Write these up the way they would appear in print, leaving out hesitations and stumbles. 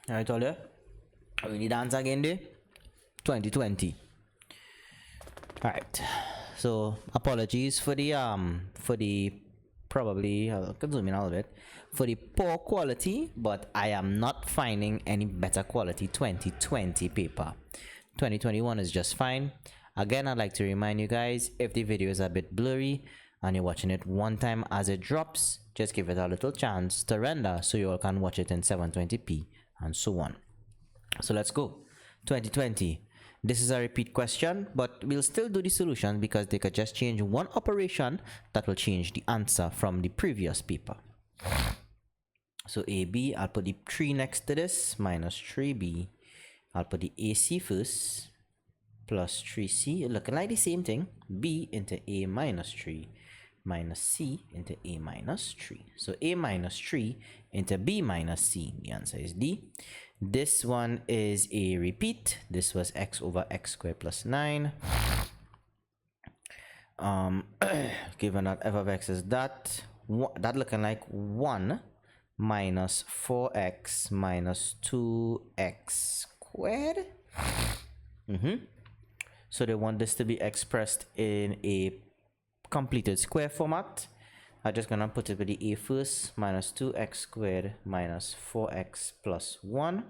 I told you. We need the answer again there. 2020. Alright. So apologies for the probably I'll zoom in a little bit for the poor quality, but I am not finding any better quality 2020 paper. 2021 is just fine. Again, I'd like to remind you guys, if the video is a bit blurry and you're watching it one time as it drops, just give it a little chance to render so you all can watch it in 720p and so on. So let's go. 2020. This is a repeat question, but we'll still do the solution because they could just change one operation that will change the answer from the previous paper. So AB, I'll put the 3 next to this, minus 3B. I'll put the AC first, plus 3C, looking like the same thing. B into A minus 3, minus C into A minus 3. So A minus 3 into B minus C, the answer is D. This one is a repeat. This was x over x squared plus 9. Given that f of x is that looking like 1 minus 4x minus 2x squared. So they want this to be expressed in a completed square format. I'm just gonna put it with the a first, minus 2x squared minus 4x plus 1.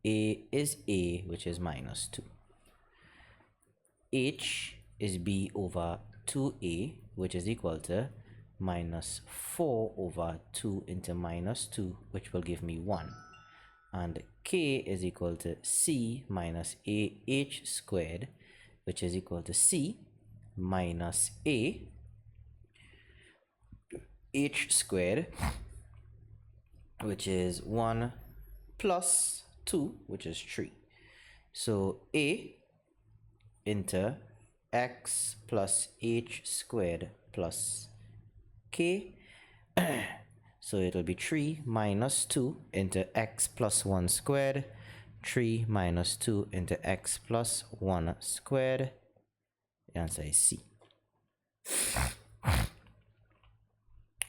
A is a, which is minus 2. H is b over 2a, which is equal to minus 4 over 2 into minus 2, which will give me 1. And k is equal to c minus ah squared, which is equal to c minus a h squared, which is 1 plus 2, which is 3. So a into x plus h squared plus k. So it will be 3 minus 2 into x plus 1 squared. 3 minus 2 into x plus 1 squared. The answer is C.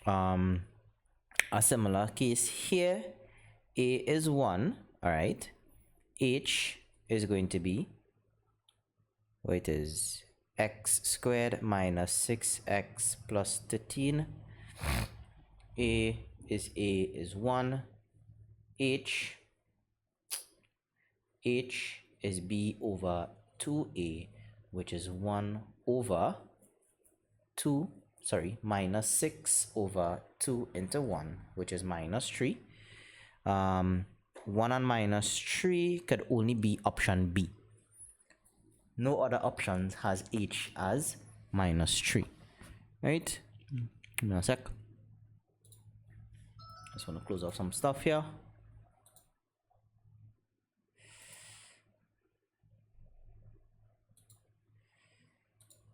A similar case here. A is 1, all right. H is going to be, well, it is x squared minus 6x plus 13. A is 1. H is b over 2a, which is 1 over 2, minus 6 over 2 into 1, which is minus 3. 1 and minus 3 could only be option B. No other options has h as minus 3. Right? Give me a sec. Just want to close off some stuff here.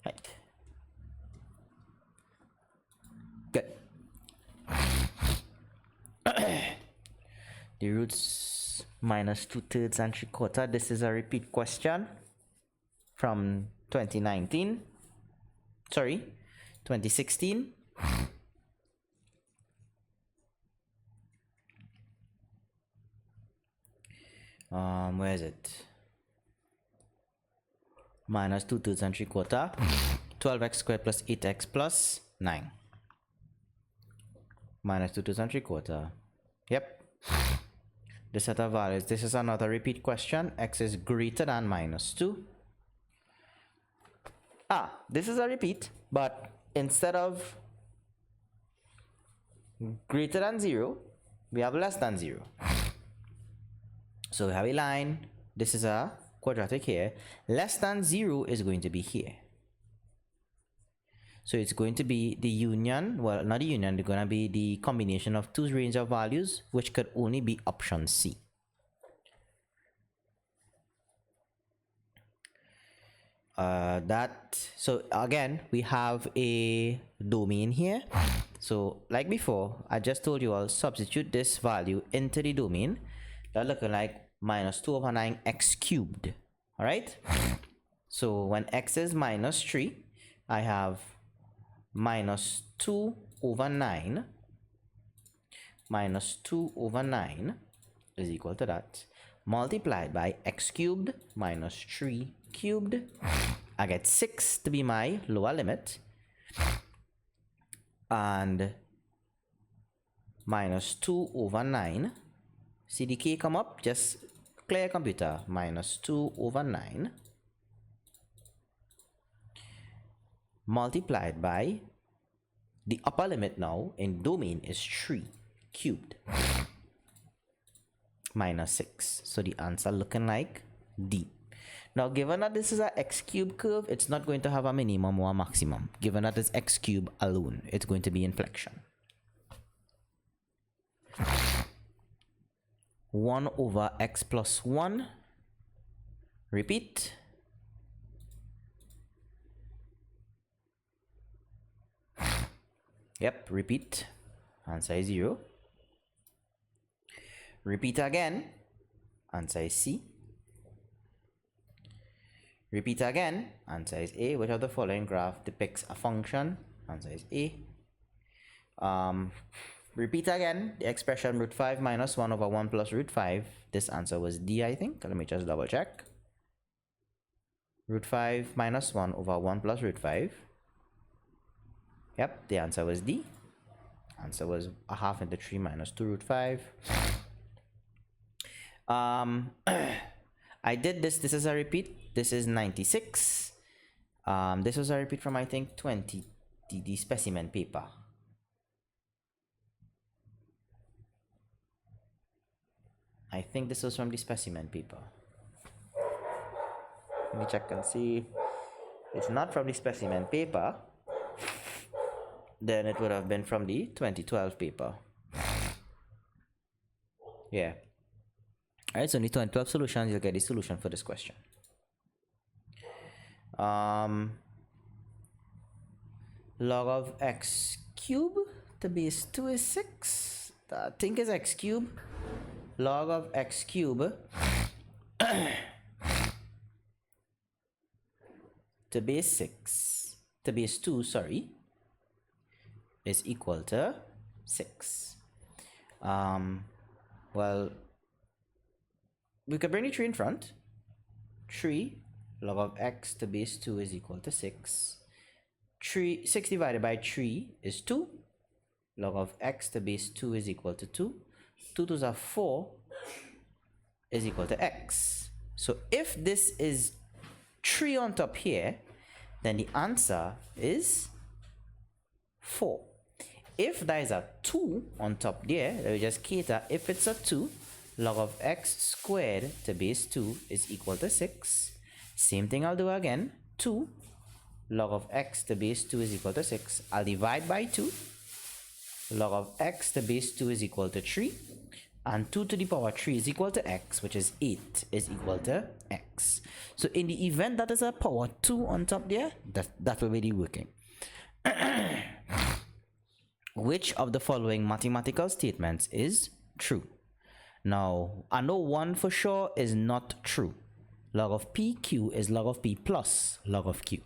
Right. Good. The roots minus 2/3 and 3/4. This is a repeat question from 2019. Sorry, 2016. Where is it? Minus 2/3 and 3/4. 12x squared plus 8x plus 9. Minus 2/3 and 3/4. Yep. The set of values. This is another repeat question. X is greater than minus 2. This is a repeat, but instead of greater than 0, we have less than 0. So we have a line. This is a quadratic here. Less than 0 is going to be here. So it's going to be the union, well, not the union, it's going to be the combination of two range of values, which could only be option C. So again, we have a domain here. So like before, I just told you I'll substitute this value into the domain. That looking like minus 2 over 9 x cubed. All right. So when x is minus 3, I have minus 2 over 9 minus 2 over 9 is equal to that, multiplied by x cubed minus 3 cubed. I get 6 to be my lower limit, and minus 2 over 9. See the k come up? Just clear your computer. Minus 2 over 9 multiplied by the upper limit now in domain is 3 cubed minus 6. So the answer looking like D. Now, given that this is an x cube curve, it's not going to have a minimum or a maximum. Given that it's x cube alone, it's going to be inflection. 1 over x plus 1. Repeat. Yep, repeat. Answer is 0. Repeat again. Answer is C. Repeat again. Answer is A. Which of the following graph depicts a function? Answer is A. Repeat again. The expression root 5 minus 1 over 1 plus root 5. This answer was D, I think. Let me just double check. Root 5 minus 1 over 1 plus root 5. Yep, the answer was D. Answer was a half into 3 minus 2 root 5. I did this. This is a repeat. This is 96. This was a repeat from, I think, 20, the specimen paper. I think this was from the specimen paper. Let me check and see. It's not from the specimen paper. Then it would have been from the 2012 paper. Yeah. Alright, so in the 2012 solutions, you'll get the solution for this question. Log of x cube to base 2 is 6. I think is x cube. Log of x cube to base 6, to base 2, sorry, is equal to 6. Well, we could bring the 3 in front. 3 log of x to base 2 is equal to 6. 6 divided by 3 is 2. Log of x to base 2 is equal to 2. 2 to the 4 is equal to x. So if this is 3 on top here, then the answer is 4. If there is a 2 on top there, let me just cater. If it's a 2, log of x squared to base 2 is equal to 6. Same thing I'll do again. 2 log of x to base 2 is equal to 6. I'll divide by 2. Log of x to base 2 is equal to 3. And 2 to the power 3 is equal to x, which is 8, is equal to x. So in the event that is a power 2 on top there, that will be the working. Which of the following mathematical statements is true? Now, I know one for sure is not true. Log of pq is log of p plus log of q.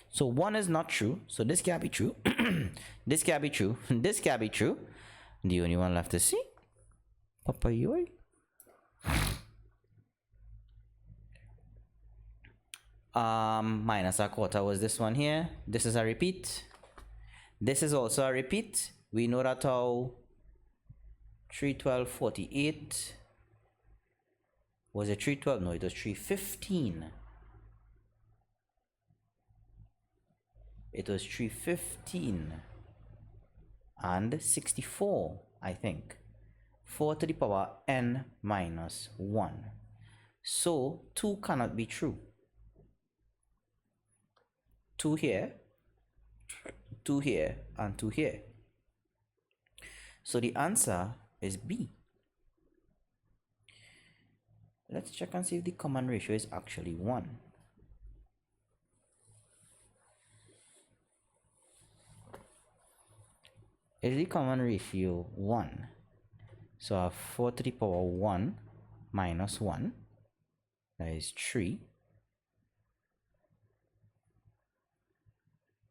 So one is not true, so this can't be true. This can't be true. This can't be true. The only one left to see. Papa yoy. Minus a quarter was this one here. This is a repeat. This is also a repeat. We know that how 312.48 was it 312? No, it was 315. It was 315 and 64, I think. 4 to the power n minus 1. So 2 cannot be true. 2 here, 2 here, and 2 here. So the answer is B. Let's check and see if the common ratio is actually 1. Is the common ratio 1? So I have 4 to the power 1 minus 1, that is 3.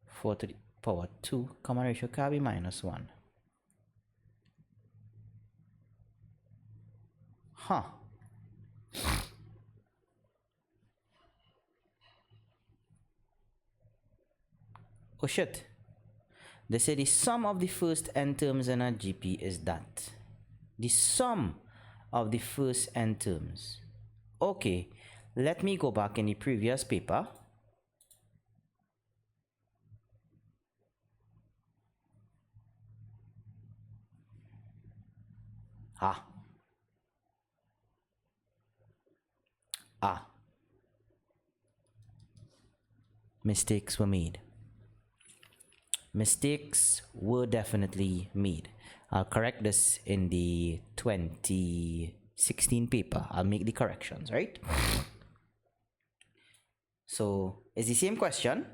4 to the power 2, common ratio can be minus 1. Huh. Oh shit. They say the sum of the first n terms in a GP is that. The sum of the first n terms. Okay, let me go back in the previous paper. Mistakes were made. Mistakes were definitely made. I'll correct this in the 2016 paper. I'll make the corrections, right? So it's the same question,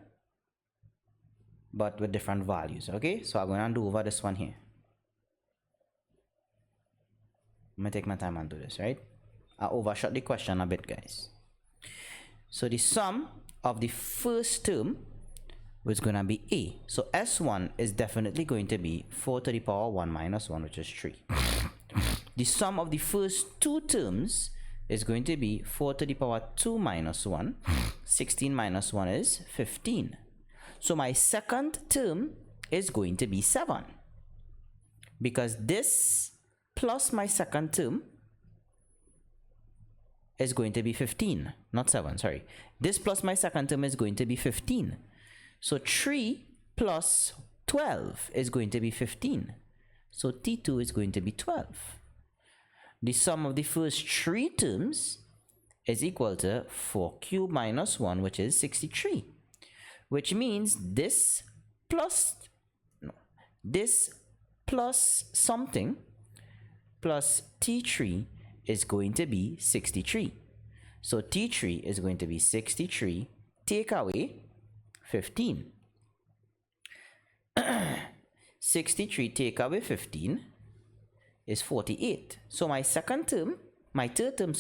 but with different values. Okay, so I'm going to do over this one here. I'm going to take my time and do this, right? I overshot the question a bit, guys. So the sum of the first term was going to be a. So S1 is definitely going to be 4 to the power 1 minus 1, which is 3. The sum of the first two terms is going to be 4 to the power 2 minus 1. 16 minus 1 is 15. So my second term is going to be 7. Because this plus my second term is going to be 15. Not 7, sorry. This plus my second term is going to be 15. So 3 plus 12 is going to be 15. So T2 is going to be 12. The sum of the first three terms is equal to 4 cubed minus 1, which is 63. Which means this plus something plus T3 is going to be 63. So T3 is going to be 63, take away 15. 63 take away 15 is 48. So my third term,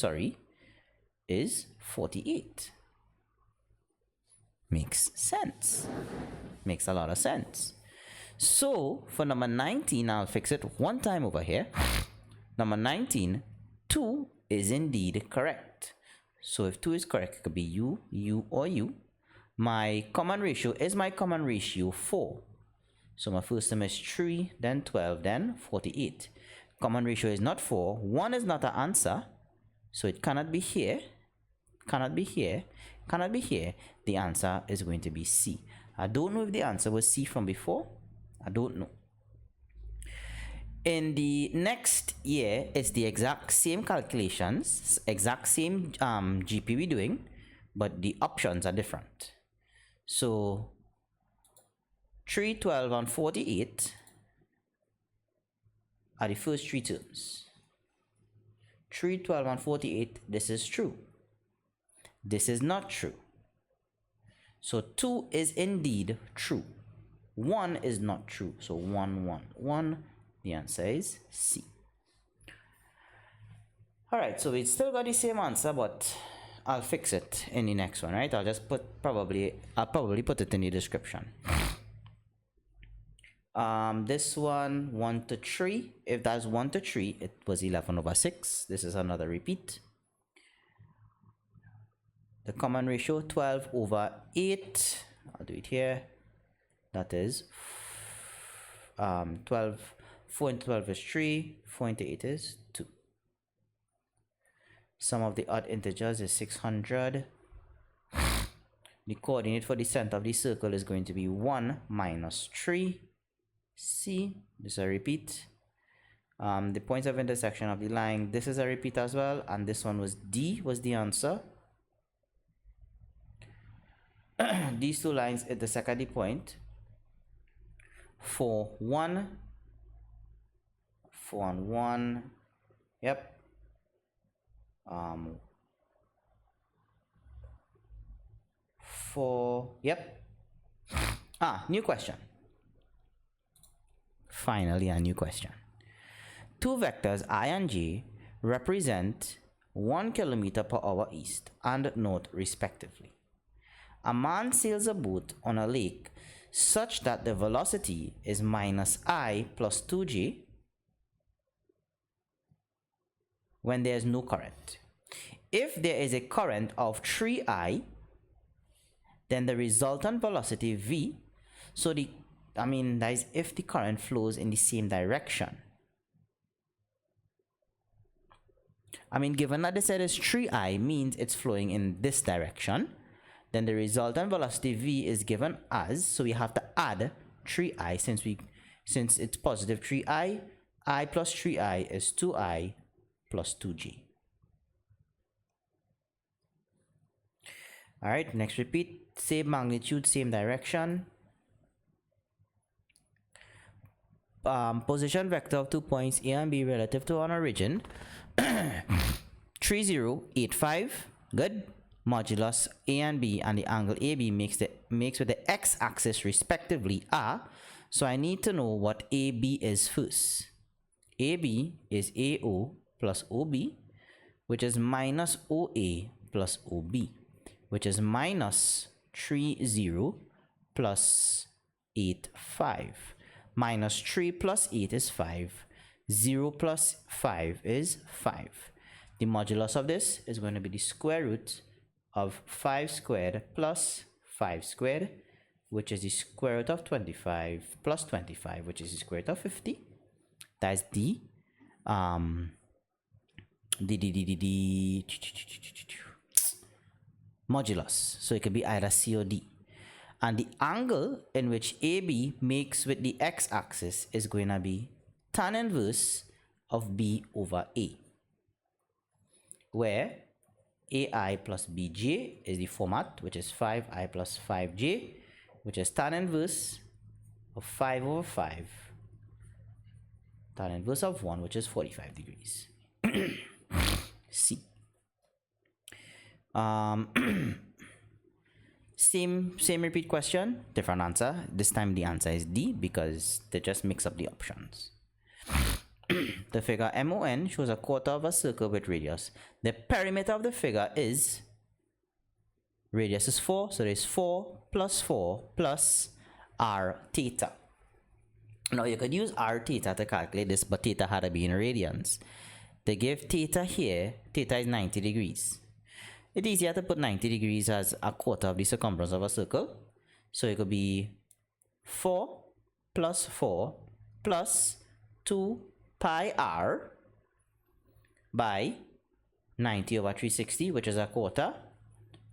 is 48. Makes sense. Makes a lot of sense. So for number 19, I'll fix it one time over here. Number 19, 2 is indeed correct. So if 2 is correct, it could be U, U, or U. My common ratio is 4. So my first term is 3, then 12, then 48. Common ratio is not 4. 1 is not an answer. So it cannot be here, cannot be here, cannot be here. The answer is going to be C. I don't know if the answer was C from before. I don't know. In the next year, it's the exact same calculations, exact same GP we're doing, but the options are different. So 3, 12, and 48 are the first three terms. 3, 12, and 48, this is true. This is not true. So 2 is indeed true. 1 is not true. So 1, 1, 1. The answer is C. Alright, so we still got the same answer, but I'll fix it in the next one, right? I'll just I'll probably put it in the description. This one, 1 to 3. If that's 1 to 3, it was 11 over 6. This is another repeat. The common ratio, 12 over 8. I'll do it here. That is 12. 4 into 12 is 3. 4 into 8 is 2. Sum of the odd integers is 600. The coordinate for the center of the circle is going to be 1 minus 3. C, this is a repeat. The points of intersection of the line, this is a repeat as well, and this one was D, was the answer. These two lines intersect at the point 4, 1, 4 and 1, yep. 4, yep. New question. Finally, a new question. Two vectors I and j represent 1 kilometer per hour east and north respectively. A man sails a boat on a lake such that the velocity is minus I plus 2j, when there's no current. If there is a current of 3I, then the resultant velocity v, so that is if the current flows in the same direction. Given that they said it's 3I means it's flowing in this direction, then the resultant velocity v is given as, so we have to add 3I since it's positive 3I, I plus 3I is 2I plus 2j. All right, next repeat, same magnitude, same direction. Position vector of 2 points A and B relative to an origin. 3, 0, 8, 5. Good. Modulus A and B and the angle AB makes with the x-axis respectively are. So I need to know what AB is first. AB is AO plus OB, which is minus OA plus OB, which is minus 3, 0 plus 8, 5. Minus 3 plus 8 is 5. 0 plus 5 is 5. The modulus of this is going to be the square root of 5 squared plus 5 squared, which is the square root of 25 plus 25, which is the square root of 50. That's the modulus. So it could be either C or D. And the angle in which AB makes with the x-axis is going to be tan inverse of B over A, where AI plus BJ is the format, which is 5I plus 5J, which is tan inverse of 5 over 5, tan inverse of 1, which is 45 degrees. C. Same repeat question, different answer. This time the answer is D because they just mix up the options. The figure MON shows a quarter of a circle with radius. The perimeter of the figure is, radius is 4, so there's 4 plus r theta. Now you could use r theta to calculate this, but theta had to be in radians. They give theta here, theta is 90 degrees. It's easier to put 90 degrees as a quarter of the circumference of a circle. So it could be 4 plus 2 pi r by 90 over 360, which is a quarter.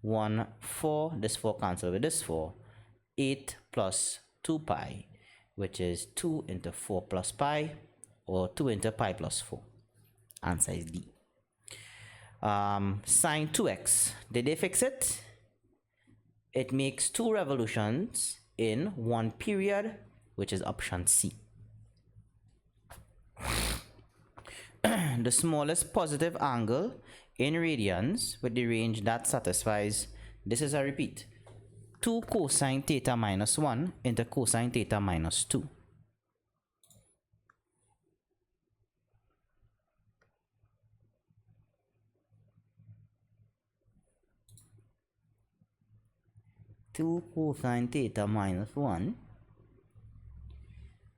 1, 4, this 4 cancel with this 4. 8 plus 2 pi, which is 2 into 4 plus pi, or 2 into pi plus 4. Answer is D. Sine 2x, did they fix it? It makes 2 revolutions in 1 period, which is option C. The smallest positive angle in radians with the range that satisfies, this is a repeat, 2 cosine theta minus 1 into cosine theta minus 2. Cosine theta minus 1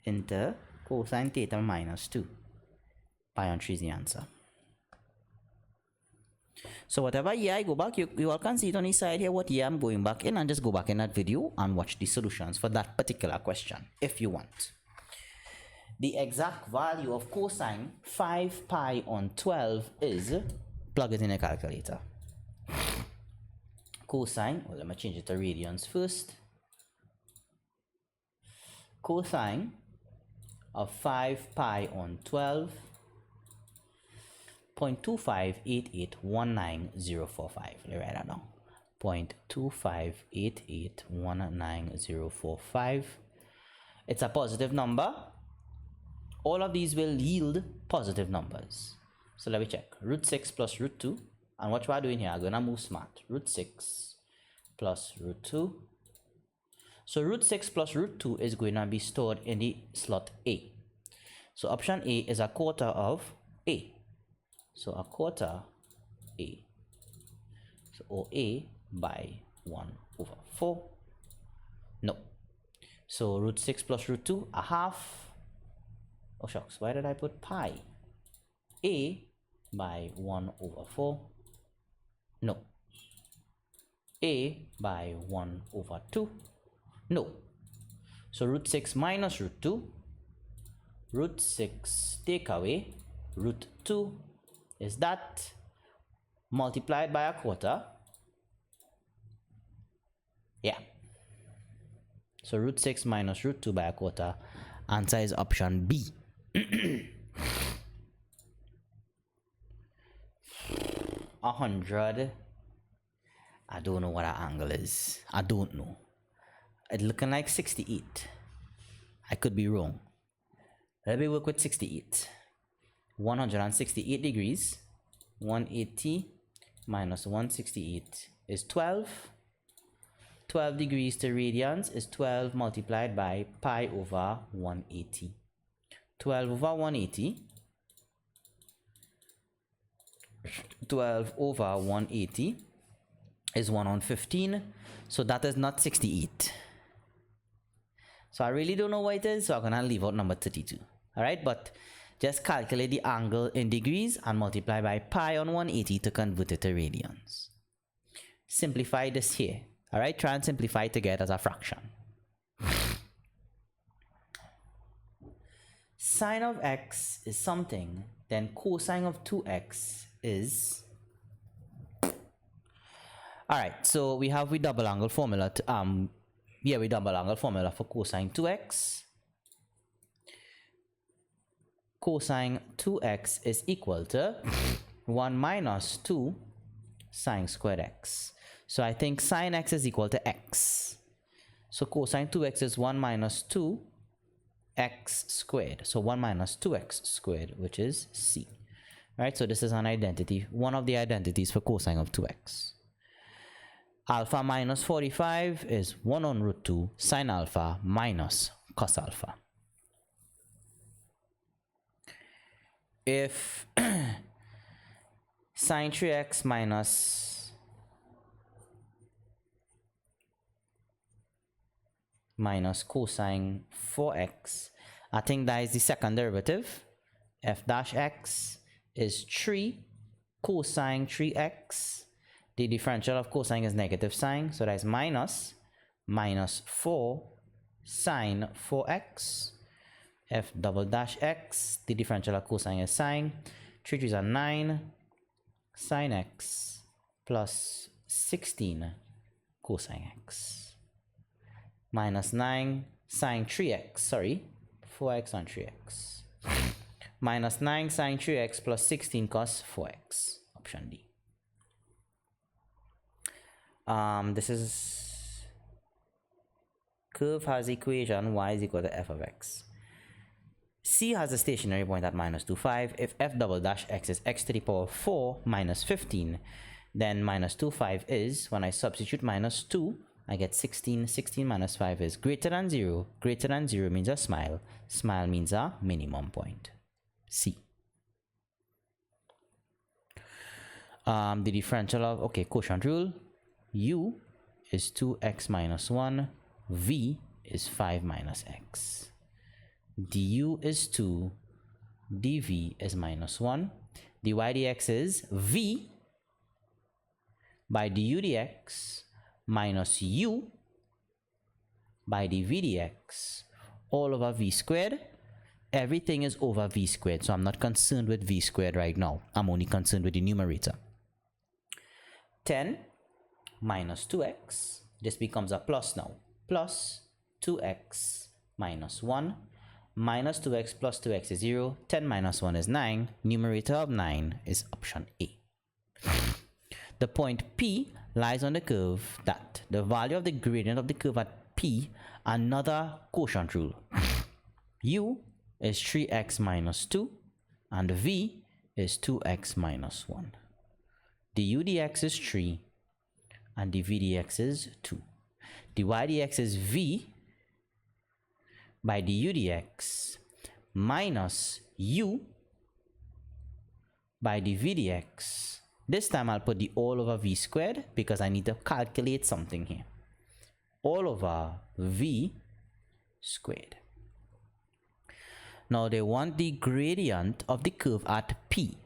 into cosine theta minus 2. Pi on 3 is the answer. So whatever year I go back, you all can see it on the side here what year I'm going back in, and just go back in that video and watch the solutions for that particular question if you want. The exact value of cosine 5 pi on 12 is, plug it in a calculator. Cosine, well, let me change it to radians first. Cosine of 5 pi on 12, 0.258819045. Let me write that down. 0.258819045. It's a positive number. All of these will yield positive numbers. So let me check. Root 6 plus root 2. And what we're doing here, I'm going to move smart. Root 6 plus root 2. So root 6 plus root 2 is going to be stored in the slot A. So option A is a quarter of A. So a quarter A. So OA by 1 over 4. No. So root 6 plus root 2, a half. Oh shucks, why did I put pi? A by 1 over 4. No. A by 1 over 2. No. So root 6 minus root 2. Root 6 take away. Root 2 is that multiplied by a quarter. Yeah. So root 6 minus root 2 by a quarter. Answer is option B. 100. I don't know what our angle is. I don't know. It's looking like 68. I could be wrong. Let me work with 68. 168 degrees. 180 minus 168 is 12. 12 degrees to radians is 12 multiplied by pi over 180. 12 over 180. 12 over 180 is 1 on 15. So that is not 68. So I really don't know what it is. So I'm going to leave out number 32. Alright, but just calculate the angle in degrees and multiply by pi on 180 to convert it to radians. Simplify this here. Alright, try and simplify to get as a fraction. Sine of x is something, then cosine of 2x is... Alright, so we have the double angle formula to, we double angle formula for cosine 2x. Cosine 2x is equal to 1 minus 2 sine squared x. So I think sine x is equal to x. So cosine 2x is 1 minus 2 x squared. So 1 minus 2x squared, which is c. Right, so this is an identity, one of the identities for cosine of 2x. Alpha minus 45 is 1 on root 2 sine alpha minus cos alpha. If sine 3x minus cosine 4x, I think that is the second derivative. F dash x is 3 cosine 3x. The differential of cosine is negative sine, so that is minus 4 sine 4x. F double dash x, the differential of cosine is sine. 3 3s are 9 sine x plus 16 cosine x. Minus 9 sine 3x, sorry, 4x and 3x. Minus 9 sine 3x plus 16 cos 4x, option D. This is curve has equation y is equal to f of x. C has a stationary point at minus 2, 5. If f double dash x is x to the power 4 minus 15, then minus 2, 5 is, when I substitute minus 2, I get 16. 16 minus 5 is greater than 0. Greater than 0 means a smile. Smile means a minimum point. C. The differential of, okay, quotient rule. U is 2x minus 1. V is 5 minus x. Du is 2. dv is minus 1. dy dx is v by du dx minus u by dv dx all over v squared. Everything is over v squared, so I'm not concerned with v squared right now. I'm only concerned with the numerator. 10 minus 2x, this becomes a plus now, plus 2x minus 1, minus 2x plus 2x is 0, 10 minus 1 is 9, numerator of 9 is option A. The point P lies on the curve that the value of the gradient of the curve at P, another quotient rule. U is 3x minus 2 and V is 2x minus 1. Du dx is 3 and dv dx is 2. dy dx is v by du dx minus u by dv dx. This time I'll put the all over v squared because I need to calculate something here. All over v squared. Now they want the gradient of the curve at P.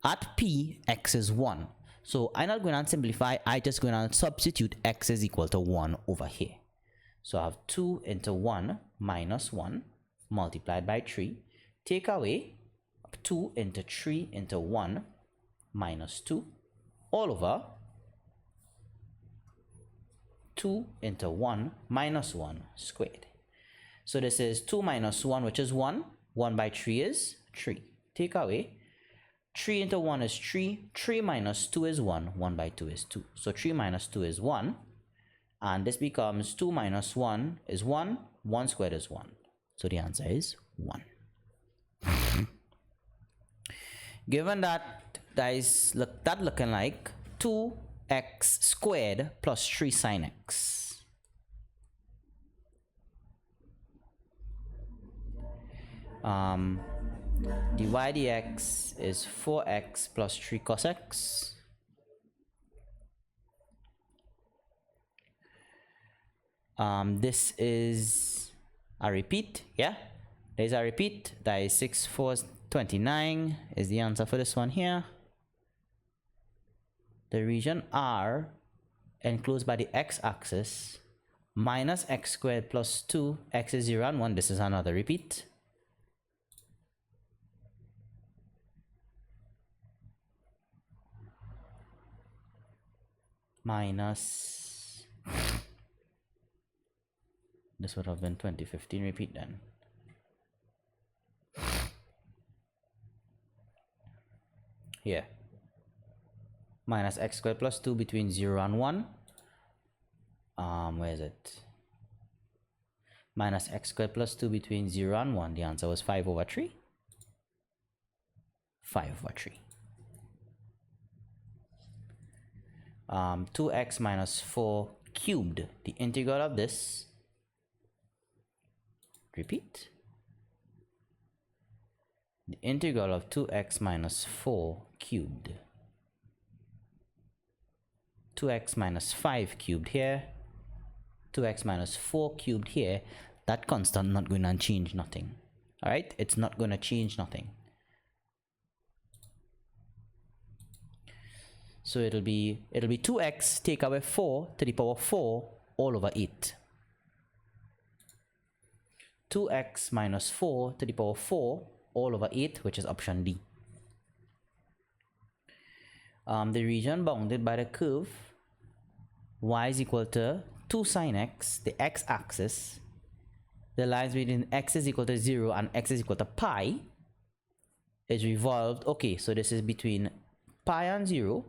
At P, x is 1. So I'm not going to simplify, I just going to substitute x is equal to 1 over here. So I have 2 into 1 minus 1 multiplied by 3. Take away 2 into 3 into 1 minus 2 all over 2 into 1 minus 1 squared. So this is 2 minus 1, which is 1. 1 by 3 is 3. Take away 3 into 1 is 3. 3 minus 2 is 1. 1 by 2 is 2. So 3 minus 2 is 1. And this becomes 2 minus 1 is 1. 1 squared is 1. So the answer is 1. Given that is looking like 2x squared plus 3 sine x. Dy dx is 4x plus 3 cos x. This is a repeat, yeah? There's a repeat. That is 6, 4, 29 is the answer for this one here. The region R enclosed by the x-axis minus x squared plus 2, x is 0 and 1. This is another repeat. Minus, this would have been 2015 repeat then. Here, minus x squared plus 2 between 0 and 1. Where is it? Minus x squared plus 2 between 0 and 1. The answer was 5 over 3. 5 over 3. 2x minus 4 cubed. The integral of this, repeat, the integral of 2x minus 4 cubed. 2x minus 5 cubed here, 2x minus 4 cubed here. That constant not going to change nothing. All right, it's not going to change nothing. So it'll be 2x take away 4 to the power 4 all over 8. 2x minus 4 to the power 4 all over 8, which is option D. The region bounded by the curve y is equal to 2 sine x, the x-axis, the lines between x is equal to 0 and x is equal to pi is revolved. Okay, so this is between pi and 0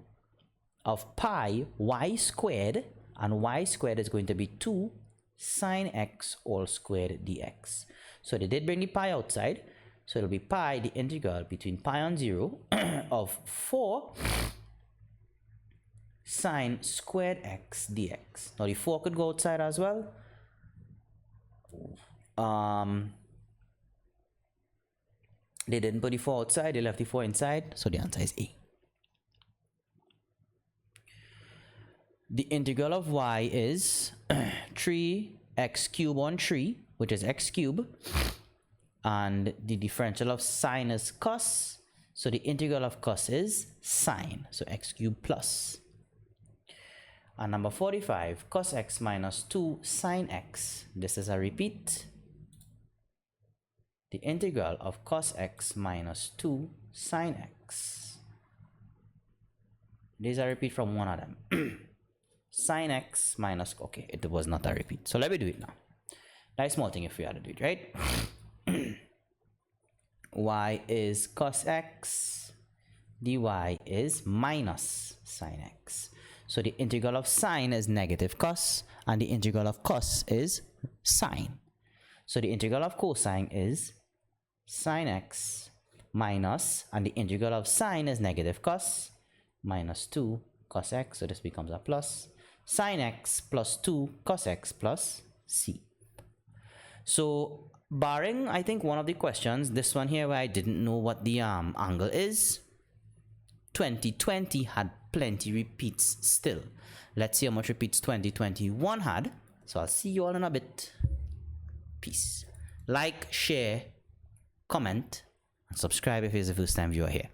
of pi y squared, and y squared is going to be 2 sine x all squared dx. So they did bring the pi outside, so it'll be pi, the integral between pi and 0 of 4 sine squared x dx. Now the 4 could go outside as well. They didn't put the 4 outside, they left the 4 inside, so the answer is A. The integral of y is 3x cubed on 3, which is x cubed, and the differential of sine is cos, so the integral of cos is sine, so x cubed plus. And number 45, cos x minus 2 sine x. This is a repeat. The integral of cos x minus 2 sine x. These are a repeat from one of them. Sine x minus, okay, it was not a repeat. So let me do it now. Nice small thing if we had to do it, right? Y is cos x, dy is minus sine x. So the integral of sine is negative cos, and the integral of cos is sine. So the integral of cosine is sine x minus, and the integral of sine is negative cos, minus 2 cos x, so this becomes a plus, sine x plus 2 cos x plus c. So barring, I think, one of the questions, this one here where I didn't know what the angle is, 2020 had plenty repeats still. Let's see how much repeats 2021 had. So I'll see you all in a bit. Peace. Like, share, comment, and subscribe if it's the first time you are here.